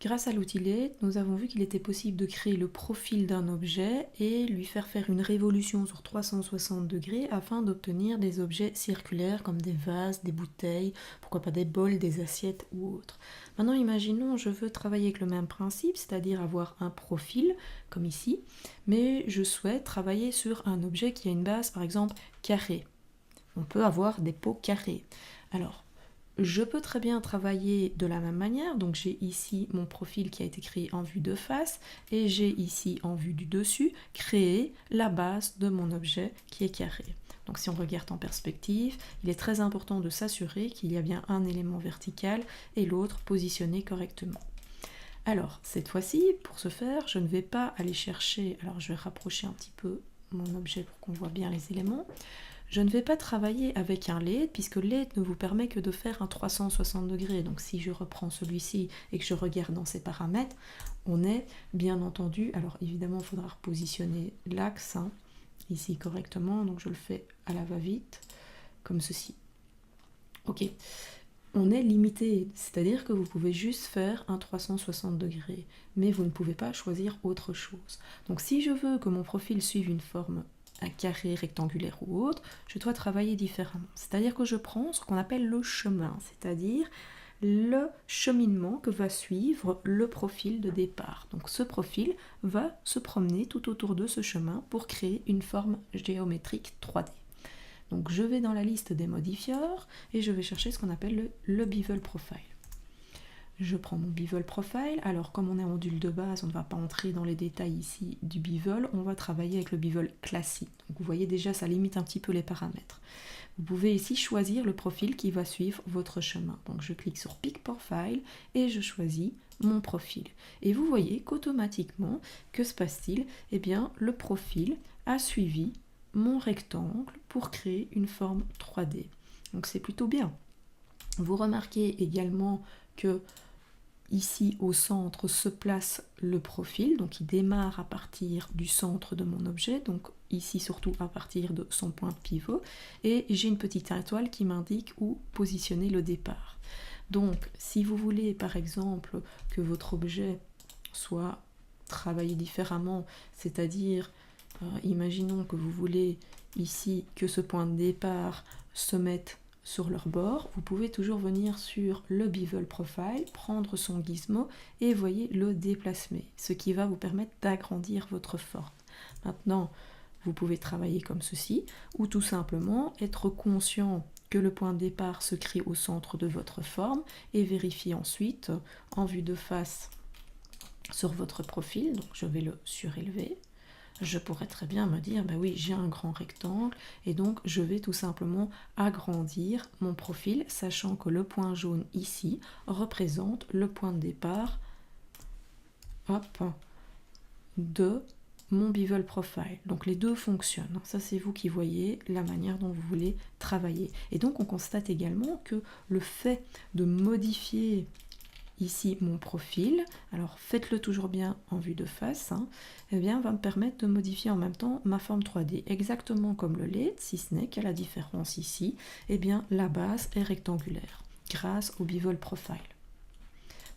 Grâce à l'outil Lathe, nous avons vu qu'il était possible de créer le profil d'un objet et lui faire une révolution sur 360 degrés afin d'obtenir des objets circulaires comme des vases, des bouteilles, pourquoi pas des bols, des assiettes ou autres. Maintenant, imaginons, je veux travailler avec le même principe, c'est-à-dire avoir un profil, comme ici, mais je souhaite travailler sur un objet qui a une base, par exemple, carrée. On peut avoir des pots carrés. Alors, je peux très bien travailler de la même manière, donc j'ai ici mon profil qui a été créé en vue de face et j'ai ici en vue du dessus créé la base de mon objet qui est carré. Donc si on regarde en perspective, il est très important de s'assurer qu'il y a bien un élément vertical et l'autre positionné correctement. Alors cette fois-ci, pour ce faire, je ne vais pas aller chercher, alors je vais rapprocher un petit peu mon objet pour qu'on voit bien les éléments. Je ne vais pas travailler avec un Lathe puisque le Lathe ne vous permet que de faire un 360 degrés. Donc si je reprends celui-ci et que je regarde dans ses paramètres, on est bien entendu, alors évidemment il faudra repositionner l'axe ici correctement, donc je le fais à la va-vite, comme ceci. Ok, on est limité, c'est-à-dire que vous pouvez juste faire un 360 degrés, mais vous ne pouvez pas choisir autre chose. Donc si je veux que mon profil suive une forme un carré, rectangulaire ou autre, je dois travailler différemment. C'est-à-dire que je prends ce qu'on appelle le chemin, c'est-à-dire le cheminement que va suivre le profil de départ. Donc ce profil va se promener tout autour de ce chemin pour créer une forme géométrique 3D. Donc je vais dans la liste des modifieurs et je vais chercher ce qu'on appelle le bevel profile. Je prends mon bevel profile, alors comme on est en module de base, on ne va pas entrer dans les détails ici du bevel, on va travailler avec le bevel classique. Donc vous voyez déjà, ça limite un petit peu les paramètres. Vous pouvez ici choisir le profil qui va suivre votre chemin. Donc je clique sur Pick Profile et je choisis mon profil. Et vous voyez qu'automatiquement, que se passe-t-il? Eh bien, le profil a suivi mon rectangle pour créer une forme 3D. Donc c'est plutôt bien. Vous remarquez également que ici au centre se place le profil, donc il démarre à partir du centre de mon objet, donc ici surtout à partir de son point de pivot, et j'ai une petite étoile qui m'indique où positionner le départ. Donc si vous voulez par exemple que votre objet soit travaillé différemment, c'est-à-dire imaginons que vous voulez ici que ce point de départ se mette sur leur bord, vous pouvez toujours venir sur le bevel profile, prendre son gizmo et voyez le déplacer, ce qui va vous permettre d'agrandir votre forme. Maintenant, vous pouvez travailler comme ceci, ou tout simplement être conscient que le point de départ se crée au centre de votre forme et vérifier ensuite en vue de face sur votre profil, donc je vais le surélever. Je pourrais très bien me dire, ben oui, j'ai un grand rectangle et donc je vais tout simplement agrandir mon profil, sachant que le point jaune ici représente le point de départ de mon bevel profile. Donc les deux fonctionnent. Ça, c'est vous qui voyez la manière dont vous voulez travailler. Et donc on constate également que le fait de modifier ici mon profil, alors faites-le toujours bien en vue de face, eh bien, va me permettre de modifier en même temps ma forme 3D, exactement comme le Lathe, si ce n'est qu'à la différence ici, eh bien, la base est rectangulaire, grâce au bevel profile.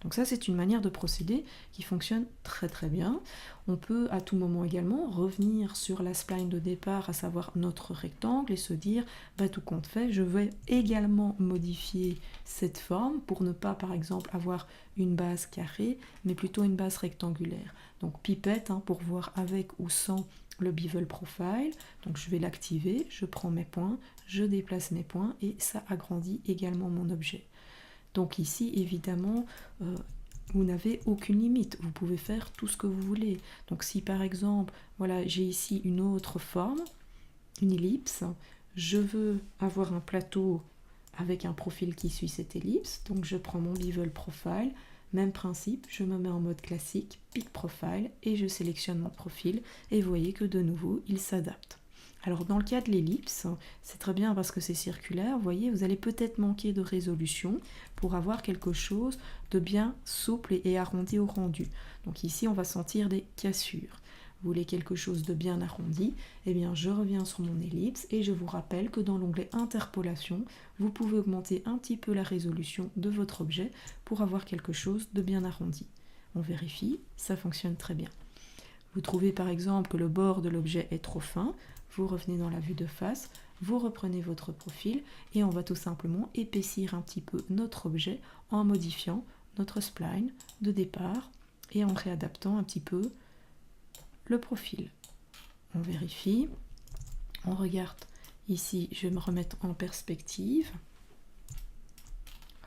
Donc ça, c'est une manière de procéder qui fonctionne très très bien. On peut à tout moment également revenir sur la spline de départ, à savoir notre rectangle, et se dire, bah, tout compte fait, je vais également modifier cette forme pour ne pas, par exemple, avoir une base carrée, mais plutôt une base rectangulaire. Donc pipette, pour voir avec ou sans le bevel profile. Donc je vais l'activer, je prends mes points, je déplace mes points, et ça agrandit également mon objet. Donc ici, évidemment, vous n'avez aucune limite. Vous pouvez faire tout ce que vous voulez. Donc si par exemple, voilà, j'ai ici une autre forme, une ellipse, je veux avoir un plateau avec un profil qui suit cette ellipse, donc je prends mon bevel profile, même principe, je me mets en mode classique, pick profile, et je sélectionne mon profil, et vous voyez que de nouveau, il s'adapte. Alors dans le cas de l'ellipse, c'est très bien parce que c'est circulaire, vous voyez, vous allez peut-être manquer de résolution pour avoir quelque chose de bien souple et arrondi au rendu. Donc ici, on va sentir des cassures. Vous voulez quelque chose de bien arrondi, eh bien je reviens sur mon ellipse et je vous rappelle que dans l'onglet interpolation, vous pouvez augmenter un petit peu la résolution de votre objet pour avoir quelque chose de bien arrondi. On vérifie, ça fonctionne très bien. Vous trouvez par exemple que le bord de l'objet est trop fin, vous revenez dans la vue de face, vous reprenez votre profil et on va tout simplement épaissir un petit peu notre objet en modifiant notre spline de départ et en réadaptant un petit peu le profil. On vérifie, on regarde ici, je vais me remettre en perspective.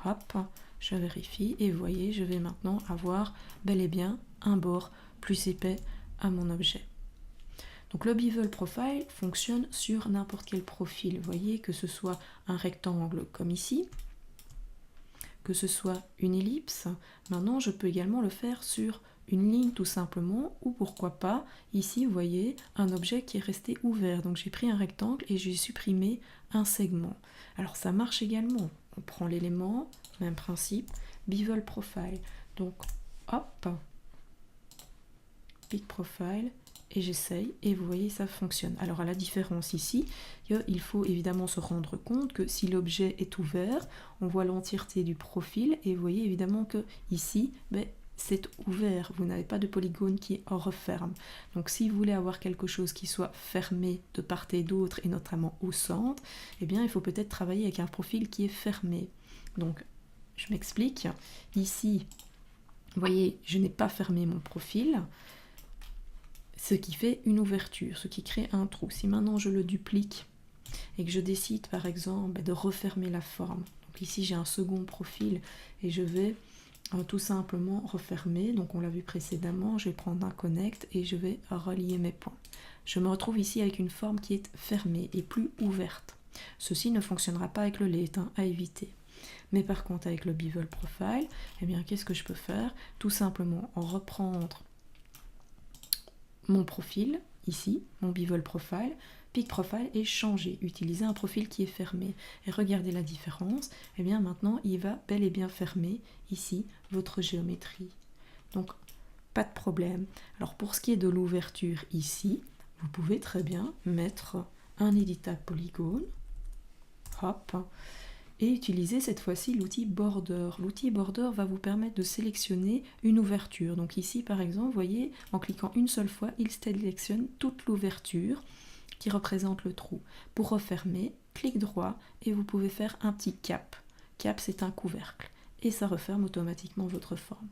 Hop, je vérifie et vous voyez, je vais maintenant avoir bel et bien un bord plus épais à mon objet. Donc le bevel profile fonctionne sur n'importe quel profil. Vous voyez, que ce soit un rectangle comme ici, que ce soit une ellipse. Maintenant, je peux également le faire sur une ligne tout simplement, ou pourquoi pas, ici, vous voyez, un objet qui est resté ouvert. Donc j'ai pris un rectangle et j'ai supprimé un segment. Alors ça marche également. On prend l'élément, même principe, bevel profile. Donc hop, pick profile, et j'essaye, et vous voyez, ça fonctionne. Alors à la différence ici, il faut évidemment se rendre compte que si l'objet est ouvert, on voit l'entièreté du profil, et vous voyez évidemment que ici, c'est ouvert, vous n'avez pas de polygone qui referme. Donc si vous voulez avoir quelque chose qui soit fermé de part et d'autre, et notamment au centre, eh bien il faut peut-être travailler avec un profil qui est fermé. Donc je m'explique, ici, vous voyez, je n'ai pas fermé mon profil, ce qui fait une ouverture, ce qui crée un trou. Si maintenant je le duplique et que je décide par exemple de refermer la forme, donc ici j'ai un second profil et je vais tout simplement refermer, donc on l'a vu précédemment, je vais prendre un connect et je vais relier mes points. Je me retrouve ici avec une forme qui est fermée et plus ouverte. Ceci ne fonctionnera pas avec le late, à éviter. Mais par contre avec le bevel profile, eh bien qu'est-ce que je peux faire? Tout simplement reprendre mon profil, ici, mon bevel profile, pick profile et changer, utiliser un profil qui est fermé. Et regardez la différence, et bien maintenant il va bel et bien fermer ici votre géométrie. Donc pas de problème. Alors pour ce qui est de l'ouverture ici, vous pouvez très bien mettre un éditable polygone, hop, et utiliser cette fois-ci l'outil Border. L'outil Border va vous permettre de sélectionner une ouverture. Donc ici par exemple, vous voyez, en cliquant une seule fois, il sélectionne toute l'ouverture qui représente le trou. Pour refermer, clic droit et vous pouvez faire un petit cap. Cap, c'est un couvercle et ça referme automatiquement votre forme.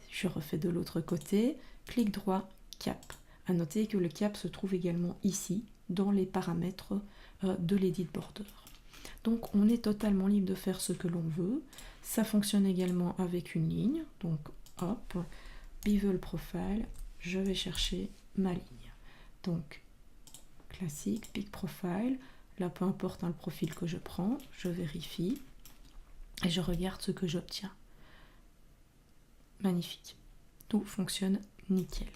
Je refais de l'autre côté, clic droit, cap. À noter que le cap se trouve également ici, dans les paramètres de l'Edit Border. Donc on est totalement libre de faire ce que l'on veut. Ça fonctionne également avec une ligne. Donc hop, bevel profile, je vais chercher ma ligne. Donc classique, pick profile, là peu importe le profil que je prends, je vérifie et je regarde ce que j'obtiens. Magnifique, tout fonctionne nickel.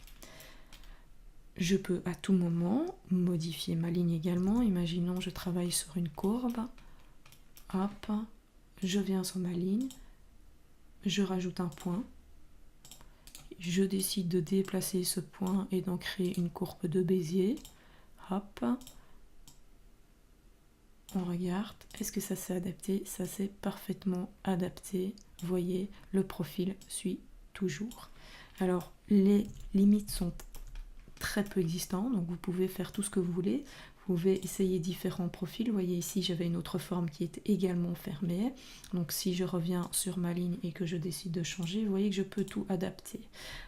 Je peux à tout moment modifier ma ligne également. Imaginons je travaille sur une courbe. Hop, je viens sur ma ligne, je rajoute un point, je décide de déplacer ce point et d'en créer une courbe de Bézier. Hop, on regarde, est-ce que ça s'est adapté? Ça s'est parfaitement adapté. Vous voyez, le profil suit toujours. Alors, les limites sont très peu existantes, donc vous pouvez faire tout ce que vous voulez. Vous pouvez essayer différents profils. Vous voyez ici, j'avais une autre forme qui est également fermée. Donc si je reviens sur ma ligne et que je décide de changer, vous voyez que je peux tout adapter.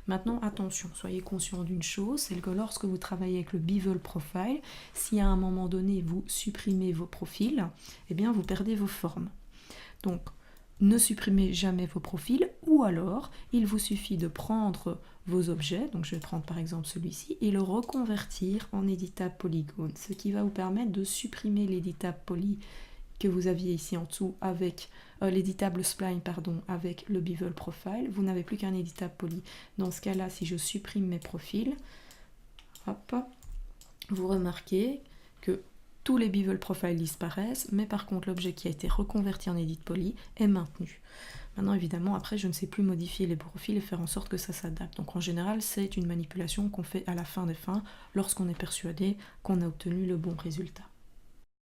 Maintenant, attention, soyez conscient d'une chose, c'est que lorsque vous travaillez avec le bevel profile, si à un moment donné vous supprimez vos profils, eh bien vous perdez vos formes. Donc, ne supprimez jamais vos profils, ou alors il vous suffit de prendre vos objets, donc je vais prendre par exemple celui-ci, et le reconvertir en éditable polygone, ce qui va vous permettre de supprimer l'éditable poly que vous aviez ici en dessous avec l'éditable spline, pardon, avec le bevel profile. Vous n'avez plus qu'un éditable poly. Dans ce cas-là, si je supprime mes profils, hop, vous remarquez que tous les bevel profiles disparaissent, mais par contre l'objet qui a été reconverti en edit poly est maintenu. Maintenant évidemment après je ne sais plus modifier les profils et faire en sorte que ça s'adapte. Donc en général c'est une manipulation qu'on fait à la fin des fins lorsqu'on est persuadé qu'on a obtenu le bon résultat.